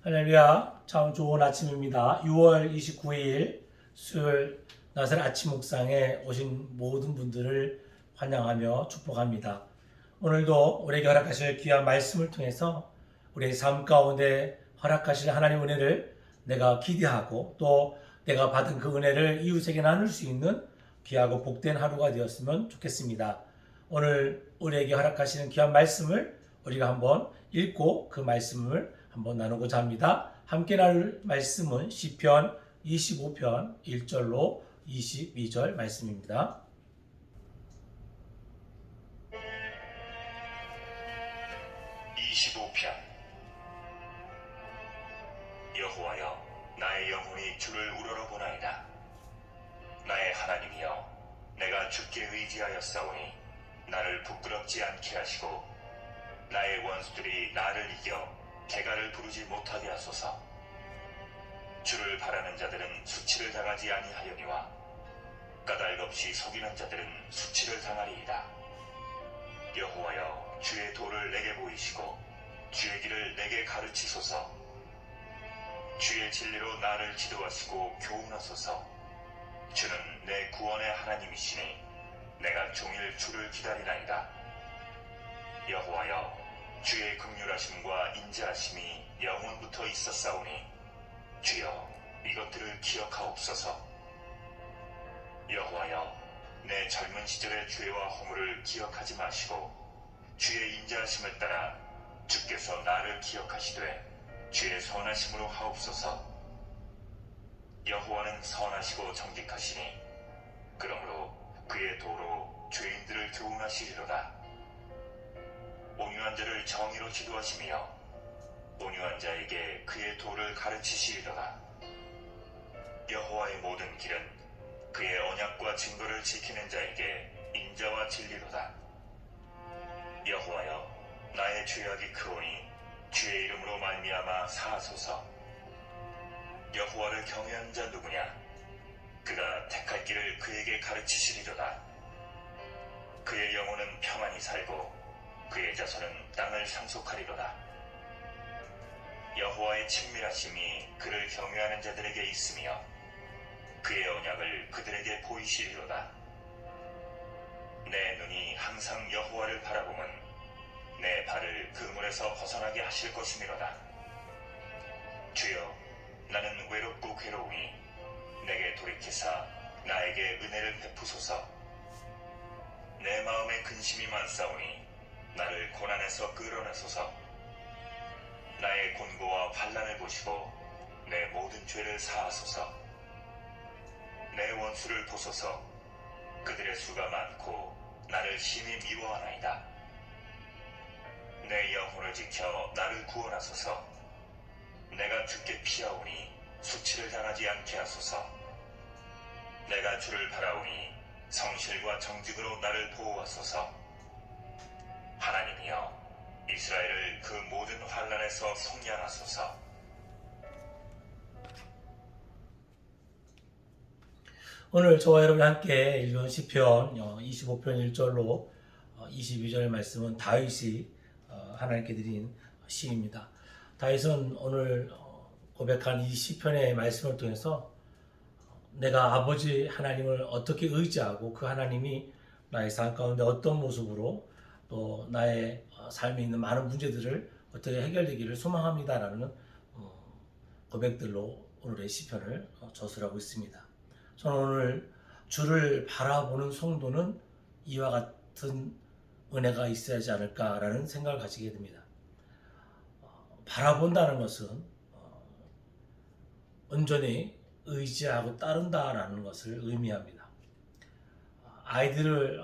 할렐루야. 참 좋은 아침입니다. 6월 29일 수요일 나설 아침 묵상에 오신 모든 분들을 환영하며 축복합니다. 오늘도 우리에게 허락하실 귀한 말씀을 통해서 우리의 삶 가운데 허락하실 하나님 은혜를 내가 기대하고 또 내가 받은 그 은혜를 이웃에게 나눌 수 있는 귀하고 복된 하루가 되었으면 좋겠습니다. 오늘 우리에게 허락하시는 귀한 말씀을 우리가 한번 읽고 그 말씀을 한번 나누고자 합니다. 함께 나눌 말씀은 시편 25편 1절로 22절 말씀입니다. 25편. 여호와여, 나의 영혼이 주를 우러러보나이다. 나의 하나님이여, 내가 주께 의지하였사오니 나를 부끄럽지 않게 하시고 나의 원수들이 나를 이겨 개가를 부르지 못하게 하소서. 주를 바라는 자들은 수치를 당하지 아니하려니와 까닭없이 속이는 자들은 수치를 당하리이다. 여호와여, 주의 도를 내게 보이시고 주의 길을 내게 가르치소서. 주의 진리로 나를 지도하시고 교훈하소서. 주는 내 구원의 하나님이시니 내가 종일 주를 기다리나이다. 여호와여, 주의 긍휼하심과 인자하심이 영원부터 있었사오니 주여, 이것들을 기억하옵소서. 여호와여, 내 젊은 시절의 죄와 허물을 기억하지 마시고 주의 인자하심을 따라 주께서 나를 기억하시되 주의 선하심으로 하옵소서. 여호와는 선하시고 정직하시니 그러므로 그의 도로 죄인들을 교훈하시리로다. 온유한 자를 정의로 지도하시며 온유한 자에게 그의 도를 가르치시리로다. 여호와의 모든 길은 그의 언약과 증거를 지키는 자에게 인자와 진리로다. 여호와여, 나의 죄악이 크오니 주의 이름으로 말미암아 사하소서. 여호와를 경외하는 자 누구냐? 그가 택할 길을 그에게 가르치시리로다. 그의 영혼은 평안히 살고 그의 자손은 땅을 상속하리로다. 여호와의 친밀하심이 그를 경외하는 자들에게 있으며 그의 언약을 그들에게 보이시리로다. 내 눈이 항상 여호와를 바라보면 내 발을 그물에서 벗어나게 하실 것이미로다. 주여, 나는 외롭고 괴로우니 내게 돌이키사 나에게 은혜를 베푸소서. 내 마음에 근심이 많사오니 나를 고난에서 끌어내소서. 나의 곤고와 환난을 보시고 내 모든 죄를 사하소서. 내 원수를 보소서. 그들의 수가 많고 나를 심히 미워하나이다. 내 영혼을 지켜 나를 구원하소서. 내가 주께 피하오니 수치를 당하지 않게 하소서. 내가 주를 바라오니 성실과 정직으로 나를 보호하소서. 하나님이여, 이스라엘을 그 모든 환난에서 속량하소서. 오늘 저와 여러분 함께 읽은 시편 25편 1절로 22절 말씀은 다윗이 하나님께 드린 시입니다. 다윗은 오늘 고백한 이 시편의 말씀을 통해서 내가 아버지 하나님을 어떻게 의지하고 그 하나님이 나의 삶 가운데 어떤 모습으로 또 나의 삶에 있는 많은 문제들을 어떻게 해결되기를 소망합니다라는 고백들로 오늘의 시편을 저술하고 있습니다. 저는 오늘 주를 바라보는 성도는 이와 같은 은혜가 있어야 하지 않을까라는 생각을 가지게 됩니다. 바라본다는 것은 온전히 의지하고 따른다라는 것을 의미합니다. 아이들을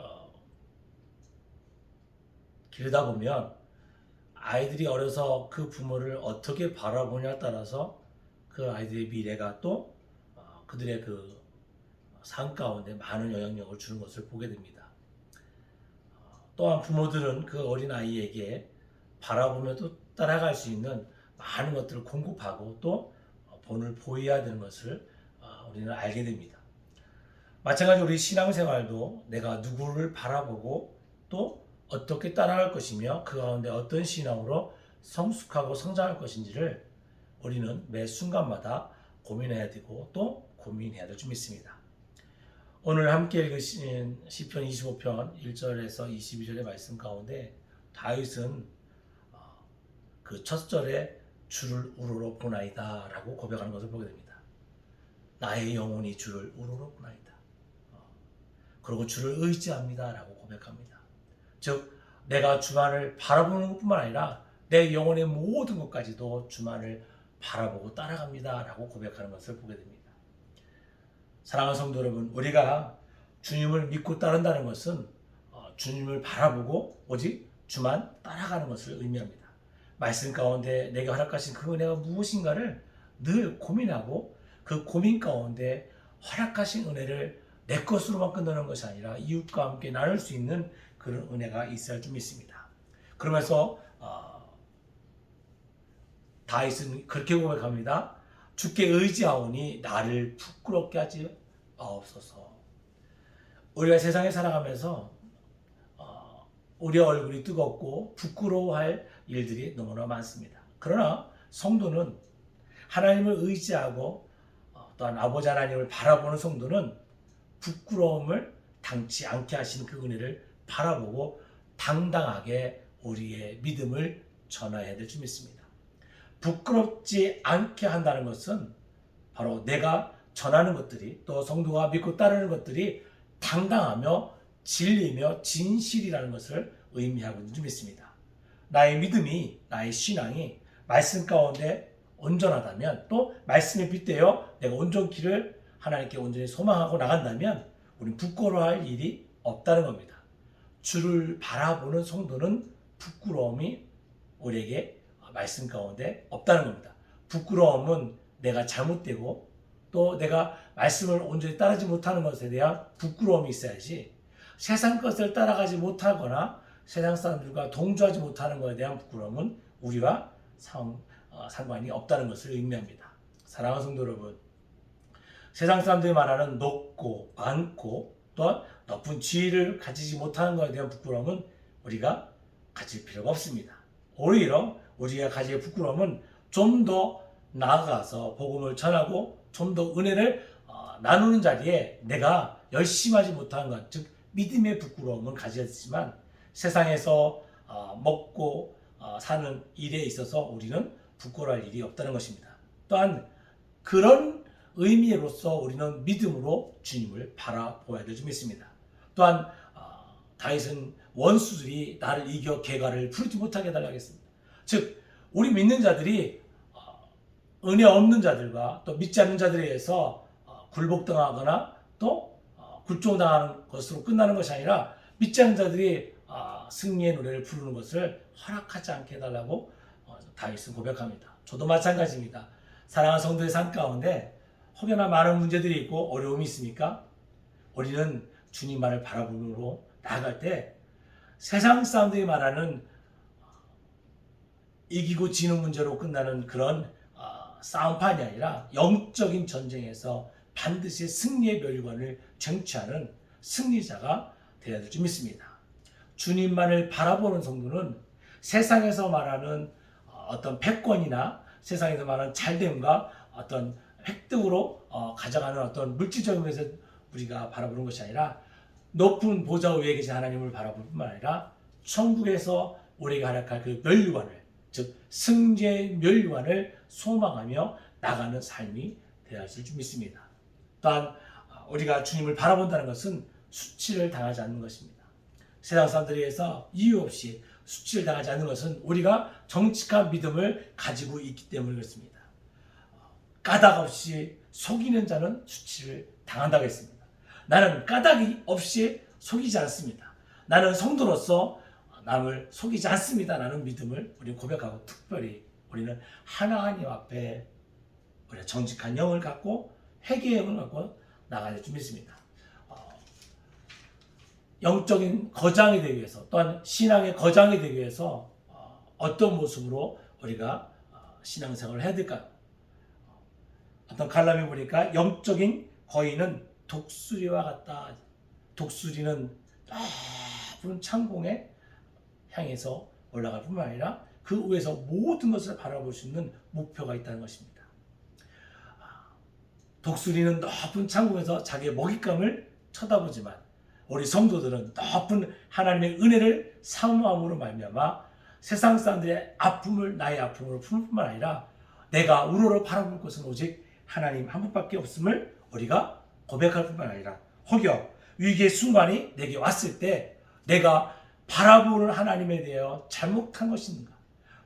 기르다 보면 아이들이 어려서 그 부모를 어떻게 바라보냐에 따라서 그 아이들의 미래가 또 그들의 그 삶 가운데 많은 영향력을 주는 것을 보게 됩니다. 또한 부모들은 그 어린 아이에게 바라보며 또 따라갈 수 있는 많은 것들을 공급하고 또 본을 보여야 되는 것을 우리는 알게 됩니다. 마찬가지로 우리 신앙생활도 내가 누구를 바라보고 또 어떻게 따라갈 것이며 그 가운데 어떤 신앙으로 성숙하고 성장할 것인지를 우리는 매 순간마다 고민해야 되고 또 고민해야 될 점 있습니다. 오늘 함께 읽으신 시편 25편 1절에서 22절의 말씀 가운데 다윗은 그 첫 절에 주를 우러러 보나이다 라고 고백하는 것을 보게 됩니다. 나의 영혼이 주를 우러러 보나이다. 그리고 주를 의지합니다 라고 고백합니다. 즉 내가 주만을 바라보는 것뿐만 아니라 내 영혼의 모든 것까지도 주만을 바라보고 따라갑니다 라고 고백하는 것을 보게 됩니다. 사랑하는 성도 여러분, 우리가 주님을 믿고 따른다는 것은 주님을 바라보고 오직 주만 따라가는 것을 의미합니다. 말씀 가운데 내게 허락하신 그 은혜가 무엇인가를 늘 고민하고 그 고민 가운데 허락하신 은혜를 내 것으로만 끝나는 것이 아니라 이웃과 함께 나눌 수 있는 그런 은혜가 있어야 좀 있습니다. 그러면서 다윗은 그렇게 고백합니다. 주께 의지하오니 나를 부끄럽게 하지 마옵소서. 우리가 세상에 살아가면서 우리 얼굴이 뜨겁고 부끄러워할 일들이 너무나 많습니다. 그러나 성도는 하나님을 의지하고 또한 아버지 하나님을 바라보는 성도는 부끄러움을 당치 않게 하시는 그 은혜를 바라보고 당당하게 우리의 믿음을 전해야 될 줄 믿습니다. 부끄럽지 않게 한다는 것은 바로 내가 전하는 것들이 또 성도가 믿고 따르는 것들이 당당하며 진리며 진실이라는 것을 의미하고 있는 줄 믿습니다. 나의 믿음이, 나의 신앙이 말씀 가운데 온전하다면 또 말씀에 빗대어 내가 온전 길을 하나님께 온전히 소망하고 나간다면 우리는 부끄러워할 일이 없다는 겁니다. 주를 바라보는 성도는 부끄러움이 우리에게 말씀 가운데 없다는 겁니다. 부끄러움은 내가 잘못되고 또 내가 말씀을 온전히 따르지 못하는 것에 대한 부끄러움이 있어야지 세상 것을 따라가지 못하거나 세상 사람들과 동조하지 못하는 것에 대한 부끄러움은 우리와 상관이 없다는 것을 의미합니다. 사랑하는 성도 여러분, 세상 사람들이 말하는 높고 많고 또한 높은 지위를 가지지 못하는 것에 대한 부끄러움은 우리가 가질 필요가 없습니다. 오히려 우리가 가질 부끄러움은 좀 더 나아가서 복음을 전하고 좀 더 은혜를 나누는 자리에 내가 열심히 하지 못하는 것, 즉 믿음의 부끄러움은 가졌지만 세상에서 먹고 사는 일에 있어서 우리는 부끄러워할 일이 없다는 것입니다. 또한 그런 의미로서 우리는 믿음으로 주님을 바라보아야 될 줄 믿습니다. 또한 다윗은 원수들이 나를 이겨 개가를 부르지 못하게 해달라고 했습니다. 즉 우리 믿는 자들이 은혜 없는 자들과 또 믿지 않는 자들에 의해서 굴복당하거나 또 굴종당하는 것으로 끝나는 것이 아니라 믿지 않는 자들이 승리의 노래를 부르는 것을 허락하지 않게 해달라고 다윗은 고백합니다. 저도 마찬가지입니다. 사랑하는 성도의 삶 가운데 혹여나 많은 문제들이 있고 어려움이 있습니까? 우리는 주님만을 바라보므로 나아갈 때 세상 사람들이 말하는 이기고 지는 문제로 끝나는 그런 싸움판이 아니라 영적인 전쟁에서 반드시 승리의 멸관을 쟁취하는 승리자가 되어야 될 줄 믿습니다. 주님만을 바라보는 성도는 세상에서 말하는 어떤 패권이나 세상에서 말하는 잘됨과 어떤 획득으로 가져가는 어떤 물질적인 것에서 우리가 바라보는 것이 아니라 높은 보좌 위에 계신 하나님을 바라볼 뿐만 아니라 천국에서 우리에게 허락할 그 멸류관을, 즉 승리의 멸류관을 소망하며 나가는 삶이 되어야 할 줄 믿습니다. 또한 우리가 주님을 바라본다는 것은 수치를 당하지 않는 것입니다. 세상 사람들에 의해서 이유 없이 수치를 당하지 않는 것은 우리가 정직한 믿음을 가지고 있기 때문에 그렇습니다. 까닭 없이 속이는 자는 수치를 당한다고 했습니다. 나는 까닭이 없이 속이지 않습니다. 나는 성도로서 남을 속이지 않습니다. 라는 믿음을 우리 고백하고 특별히 우리는 하나님 앞에 우리가 정직한 영을 갖고 회개의 영을 갖고 나가야 줄 믿습니다. 영적인 거장이 되기 위해서 또한 신앙의 거장이 되기 위해서 어떤 모습으로 우리가 신앙생활을 해야 될까요? 어떤 칼럼에 보니까 영적인 거인은 독수리와 같다. 독수리는 높은 창공에 향해서 올라갈 뿐만 아니라 그 위에서 모든 것을 바라볼 수 있는 목표가 있다는 것입니다. 독수리는 높은 창공에서 자기의 먹잇감을 쳐다보지만 우리 성도들은 높은 하나님의 은혜를 사모함으로 말미암아 세상 사람들의 아픔을 나의 아픔으로 푸는 뿐만 아니라 내가 우러러 바라볼 것은 오직 하나님 한 분밖에 없음을 우리가 고백할 뿐만 아니라 혹여 위기의 순간이 내게 왔을 때 내가 바라보는 하나님에 대하여 잘못한 것인가,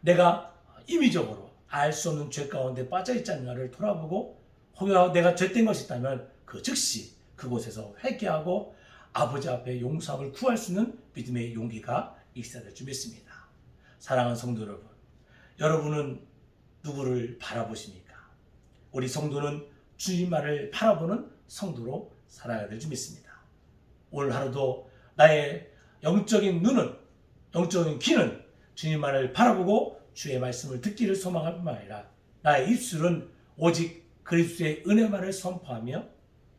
내가 임의적으로 알 수 없는 죄 가운데 빠져있지 않는가를 돌아보고 혹여 내가 죄된 것이 있다면 그 즉시 그곳에서 회개하고 아버지 앞에 용서함을 구할 수 있는 믿음의 용기가 있어야 될 줄 믿습니다. 사랑하는 성도 여러분, 여러분은 누구를 바라보십니까? 우리 성도는 주님만을 바라보는 성도로 살아야 될 줄 믿습니다. 오늘 하루도 나의 영적인 눈은, 영적인 귀는 주님만을 바라보고 주의 말씀을 듣기를 소망할 뿐만 아니라 나의 입술은 오직 그리스도의 은혜만을 선포하며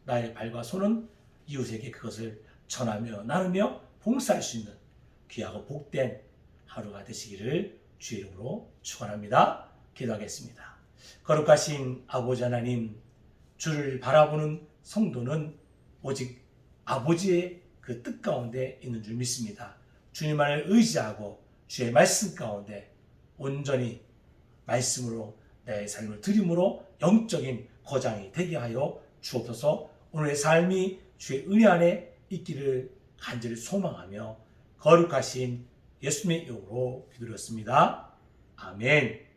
나의 발과 손은 이웃에게 그것을 전하며 나누며 봉사할 수 있는 귀하고 복된 하루가 되시기를 주의 이름으로 축원합니다. 기도하겠습니다. 거룩하신 아버지 하나님, 주를 바라보는 성도는 오직 아버지의 그 뜻 가운데 있는 줄 믿습니다. 주님만을 의지하고 주의 말씀 가운데 온전히 말씀으로 내 삶을 드림으로 영적인 거장이 되게 하여 주옵소서. 오늘의 삶이 주의 은혜 안에 있기를 간절히 소망하며 거룩하신 예수님의 이름으로 기도드렸습니다. 아멘.